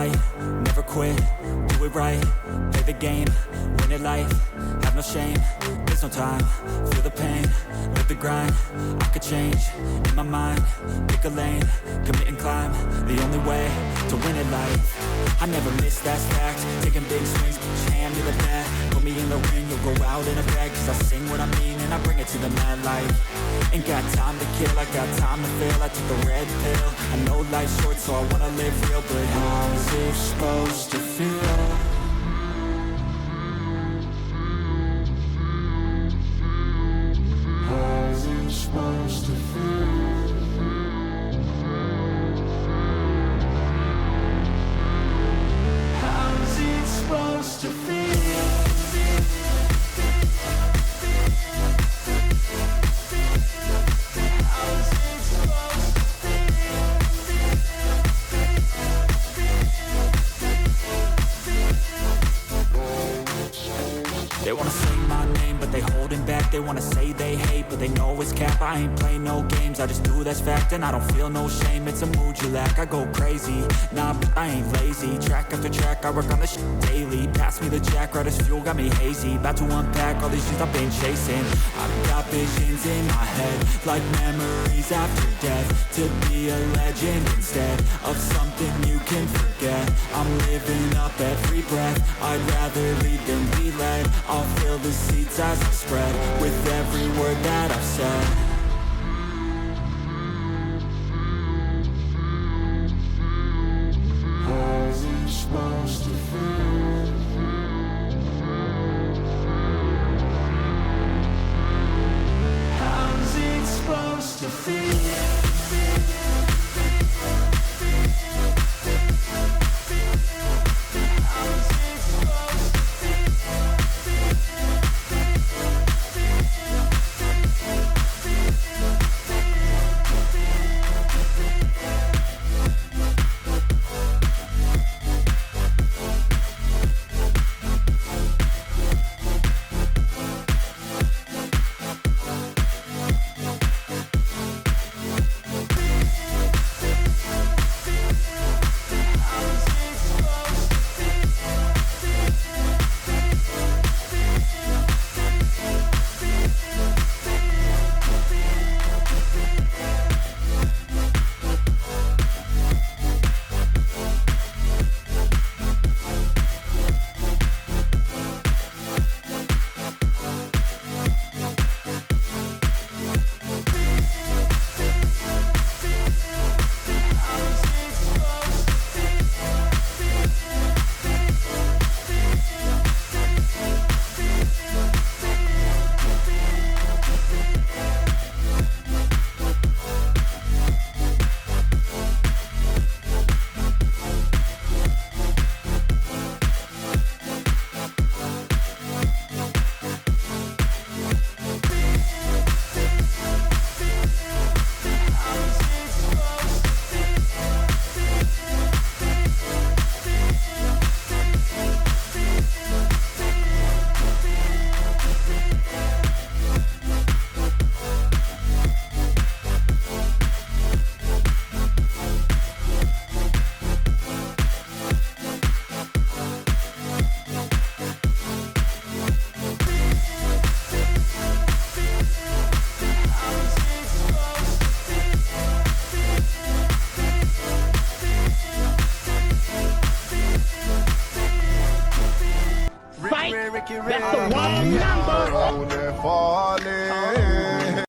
fight, never quit, do it right, play the game, win it life, have no shame, there's no time, feel the pain, live the grind, I could change, in my mind, pick a lane, commit and climb, the only way to win it life, I never miss, that's fact, taking big swings, put your hand to the bat, put me in the ring, you'll go out in a bag, cause I sing what I mean and I bring it to the mad light, ain't got time to kill, I got time to feel, I took the red pill, I know life's short so I wanna live real, but how's it supposed to feel? How's it supposed to feel? How's it supposed to feel? They wanna say my name, but they holding back. They wanna say they hate, but they know it's cap. I ain't play no games, I just do that's fact. And I don't feel no shame, it's a mood you lack. I go crazy, nah, but I ain't lazy. Track after track, I work on this shit daily. Pass me the jack, right as fuel, got me hazy. About to unpack all these shit I've been chasing. I've got visions in my head, like memories after death. To be a legend instead of something you can forget. I'm living up every breath, I'd rather lead than be led. I'll fill the seats as I spread with every word that I've said.